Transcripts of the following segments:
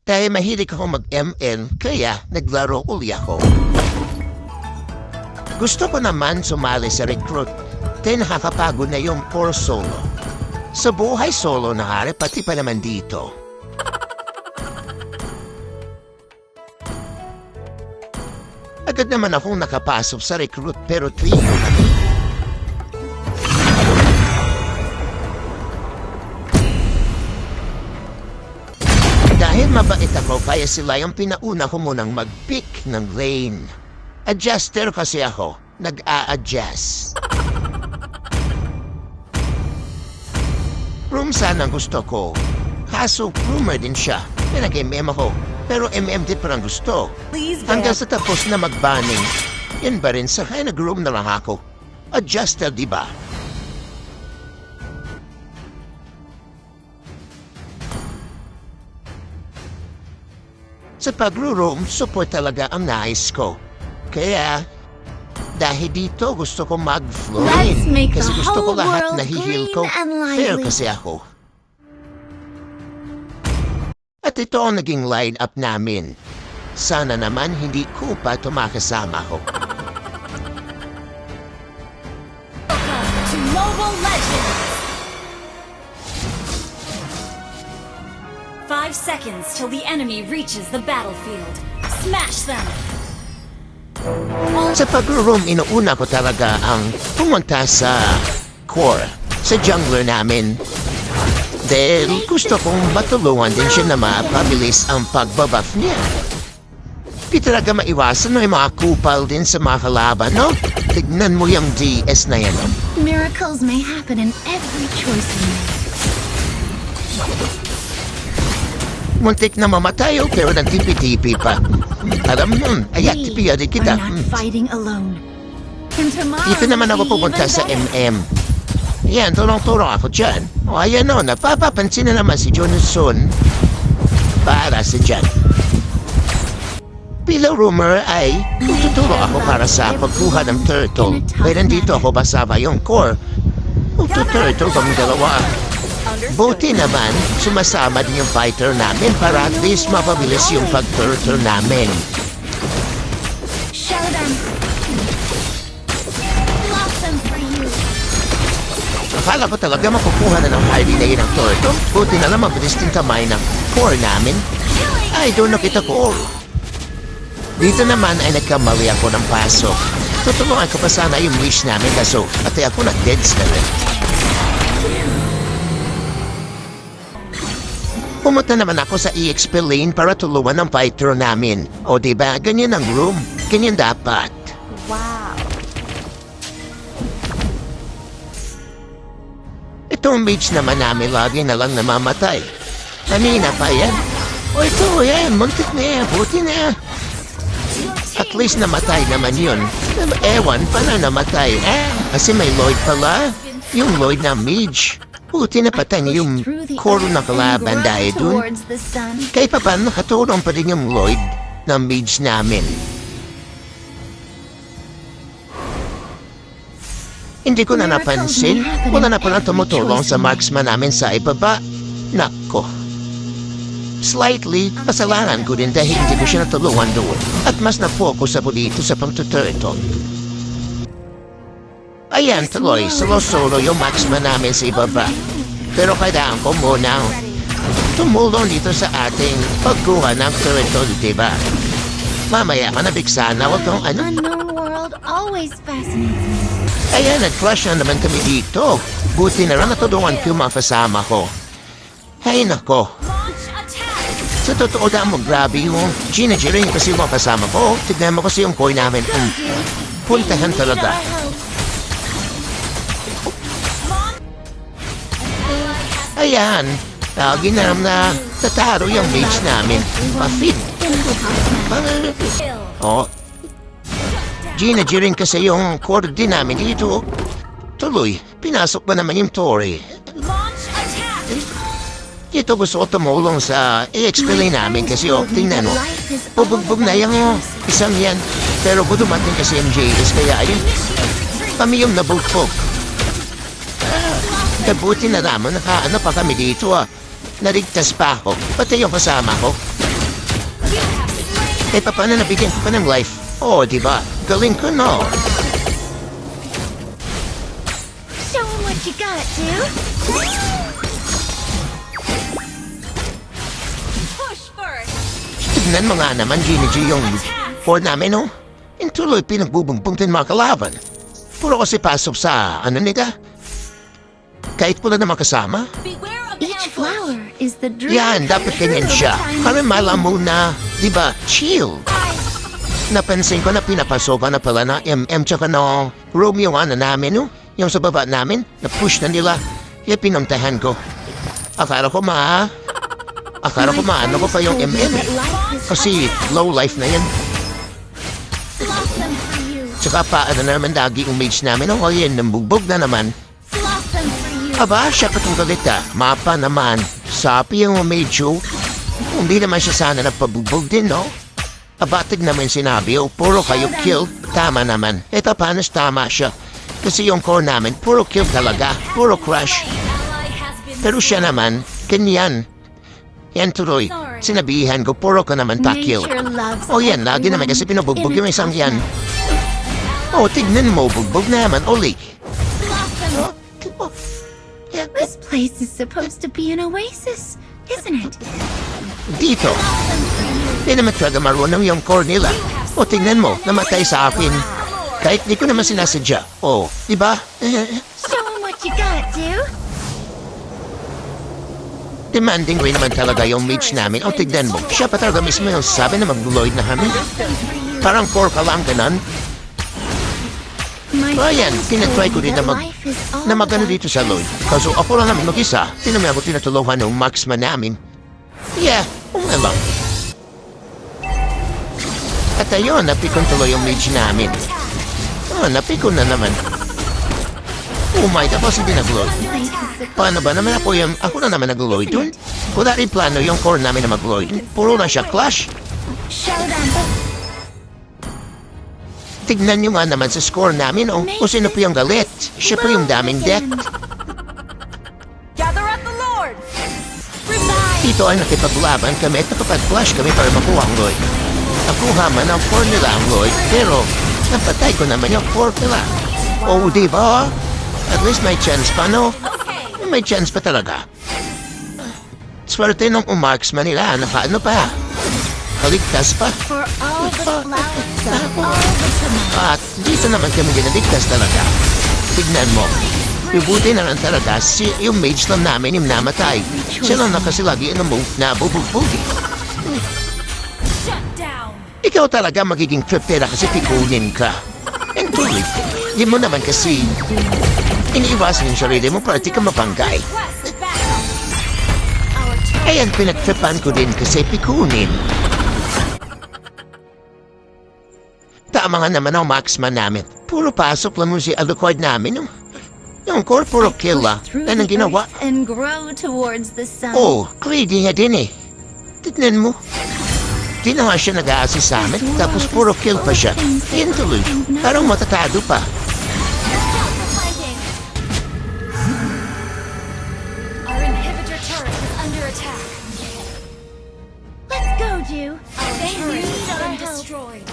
Dahil mahilig ako mag-ML, kaya naglaro uli ako. Gusto ko naman sumali sa recruit, dahil nakakapagod na yung for solo. Sa buhay solo na hari, pati pa naman dito. Agad naman akong nakapasok sa recruit pero trio kami. Dahil mabait ako, kaya sila yung pinauna ko munang mag-pick ng lane. Adjuster kasi ako, nag-a-adjust. Room sana ang gusto ko. Kaso rumor din siya. Pinag-MM ako. Pero MM din parang gusto. Hanggang sa tapos na mag-banning. Yan ba rin sa kaya nag-room na lang ako. Adjuster, di ba? Sa pag-room, support talaga ang nais ko. Kaya, dahil dito gusto ko mag-flow in. Kasi gusto ko lahat nahihil ko. Fair kasi ako. At ito ang naging line-up namin. Sana naman hindi ko pa tumakasama ko. Welcome to Mobile Legends! 5 seconds till the enemy reaches the battlefield. Smash them! Sa pag-room, inuuna ko talaga ang pumunta sa core, sa jungler namin. Dahil gusto kong matulungan din siya na mapabilis ang pagbabuff niya. Di talaga maiwasan na yung mga kupal din sa mga kalaban, no? Tignan mo yung DS na yan, no? Miracles may happen in every choice we make. Muntik na mamatay, pero nagtipi-tipi pa. Alam mo, ayan, tipiya din kita. We're not fighting alone. And tomorrow Dito naman ako will be pupunta even sa better. MM. Yan, tulong-tulong ako dyan. O, ayan o, napapapansin na naman si Johnson para sa dyan. Bilang rumor ay tutulong ako para sa pagkuha ng turtle. Pero nandito ako basaba yung core. Turtle kami dalawa. Buti naman, sumasama din yung fighter namin para at least mapabilis yung pag-turtle namin. Show them. Blossom for you. Akala ko talaga makukuha na ng highway na yun ang turtle. Buti na lang mabilis din kamay ng core namin. Ay, doon nakita ko. Dito naman ay nagkamali ako ng pasok. Tutulungan ko pa sana yung wish namin kaso pati ako nag-deads na rin. Pumunta naman ako sa EXP lane para tulungan ng fighter namin. O diba, ganyan ang room. Ganyan dapat. Wow. Itong mage naman namin lagi na lang namamatay. Kanina pa yan. O ito, yan, muntik na yan, buti na. At least namatay naman yun. Ewan, paano namatay? Kasi may Lloyd pala. Yung Lloyd na mage. Buti na patay niya yung core na kalaban dahil dun. Towards the sun. Kahit pa paano nakatulong pa rin yung Lloyd na mage namin. Hindi ko na napansin. Wala na pala tumutulong sa marksman namin sa ibaba. Nako. Slightly, kasalanan ko din dahil hindi ko siya natulungan doon. At mas na-focus ako dito sa pagtuturtle. Ayan, tuloy, solo-solo yung marksman namin sa ibaba. Pero kailangan ko muna tumulong dito sa ating pagkuha ng turtle, diba? Mamaya, manabiksa na, huwag kang ano. Unknown world always fascinates me. Ayan, nag-crush na naman kami dito. Buti na lang natulungan ko yung mga kasama ko. Hay nako. Launch attack! Sa totoo lang mo, grabe yung ginagering kasi yung mga kasama ko. Tignan mo kasi yung coin namin. Puntahan talaga. Ayan, ginam na tataro yung mage namin. Pa-fit. Oh. Ginagering kasi yung core din namin dito. Tuloy, pinasok pa naman yung Tori. Launch attack! Dito gusto ko tumulong sa i-explain namin kasi tingnan mo. Bubugbog na yung isang yan. Pero dumating kasi yung JS kaya ayun. Kami yung nabugpog. Kabuti na naman nakaano pa kami dito Narigtas pa ako. Pati yung kasama ko. Eh, paano nabigyan ko pa ng life? Oh, diba? Galing ko, no? Show 'em what you got, dude. Push first. Tignan mo nga naman, Gini G, yung board namin, no? Yung tuloy pinagbubumbong din mga kalaban. Puro kasi pasok sa, ano nila? Kahit pula naman kasama. Beware of Each ambush. flower is the dream. Yan, dapat ganyan siya. Para malam mo na, di ba, chill. Napansin ko na pinapasokan na pala na MM tsaka na Romeo ano namin, no? Yung sa baba namin, na-push na nila. Yung pinuntahan ko. Akala ko maano ko pa yung MM. Kasi low life na yan. Blossom for you. Tsaka pa, ano na naman lagi yung mage namin. O, yan, nambugbog na naman. Blossom for you. Aba, siya patong galit Mapa naman. Sapi yung mage, oh. Hindi naman siya sana nagpabugbog din, no? Aba, tignan sinabi, oh, puro kayo kill. Tama naman. Ito panos tama siya. Kasi yung core namin, puro kill talaga. Puro crush. Ally has been Pero siya naman, ganyan. Yan tuloy. Sinabihan ko, puro ka naman pa-kill. Nature loves O yan, lagi naman kasi pinubugbog yung isang yan. O, tignan mo, bugbog naman, uli. Blossom. Oh, yan, This place is supposed to be an oasis, isn't it? dito. Di naman talaga marunong yung core nila. O, tignan mo, namatay sa akin. Kahit di ko naman sinasadya. O, di ba? Show 'em what you got, dude. Demanding rin naman talaga yung mage namin. O, tignan mo, siya pa talaga mismo yung sabi na mag-Lloyd na kami. Parang core pa lang ganon. My O, yan, friends tinatry ko told me din na that life is all na magano about dito sa Lloyd. Kaso ako lang naman mag-isa. Tinami ako tinatulungan ng marksman namin. Yeah, lang. At ayun, napikon tuloy yung mage namin. Oh, napikon na naman. Oh my, tapos hindi nag-Lloyd. place is supposed Paano ba naman ako na naman nag-Lloyd dun? Wala rin plano yung core namin na mag-Lloyd. Puro na siya clash. show them. Tignan nyo nga naman sa score namin, oh. Kung sino po yung galit. Siya po yung daming deck. gather up the Lord. Dito ay nakipaglaban kami at nakapag-flash kami para makuha ang Lloyd. Nakuha man ang 4 nila ang Lloyd, pero napatay ko naman yung 4 nila. Oh, di ba? At least may chance pa, no? Okay. May chance pa talaga. Swerte nung umarksman nila, nakaano pa. Kaligtas pa. For all the flowers of all the tomorrow. At dito naman kami dinaligtas talaga. Tignan mo. Ibuti na lang talaga yung mage lang namin yung namatay. Siya lang na kasi lagi na bubugbugi. Shut down. Ikaw talaga magiging tripera kasi pikunin ka. And tuloy, di mo naman kasi iniiwasan yung sarili mo para di ka mapanggay. Quest battle. Our turret Ayan, pinagtripan ko din kasi pikunin. Tama nga naman ang marksman namin. Puro pasok lang mo si Alucard namin. Yung core puro kill ah. Through Yan ang the ginawa. earth and grow towards the sun. Oh, greedy nga din eh. Tignan mo. Di na nga siya nag-a-assist sa amin. Tapos puro kill pa siya. Yan tuloy. Parang matatado pa. fighting. Our inhibitor turret is under attack. Let's go, Jew. Our turret has been destroyed.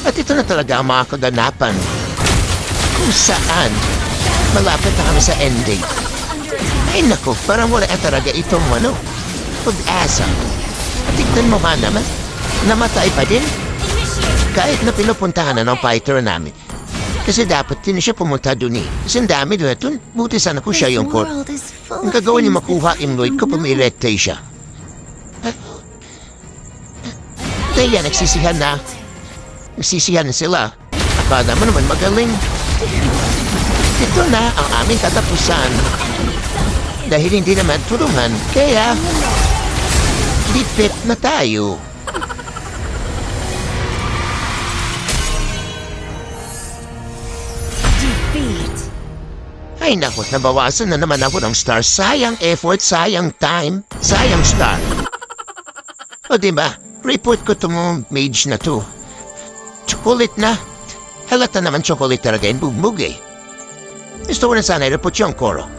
At ito na talaga ang mga kaganapan. Kung saan, malapit na kami sa ending. Under attack. Ay nako, parang wala talaga itong pag-asa. At tignan mo nga naman, namatay pa din. Initiate. Kahit na pinupuntahan na ng fighter namin. Kasi dapat din siya pumunta dun eh. Kasi ang dami doon at buti sana ko siya yung core. world is full Ang of gagawin niya things makuha that yung Lloyd ko don't know. pumiretay siya. Kaya nagsisihan na. Nagsisihan na sila. Akala mo naman magaling. Ito na ang aming katapusan. Dahil hindi naman tulungan, kaya lipit na tayo. Defeat. Ay naku, nabawasan na naman ako ng star. Sayang effort, sayang time, sayang star. O diba, report ko itong mage na to. Chocolate na. Halata naman chocolate talaga yung bugbog eh. Gusto ko na sana i-report yung koro.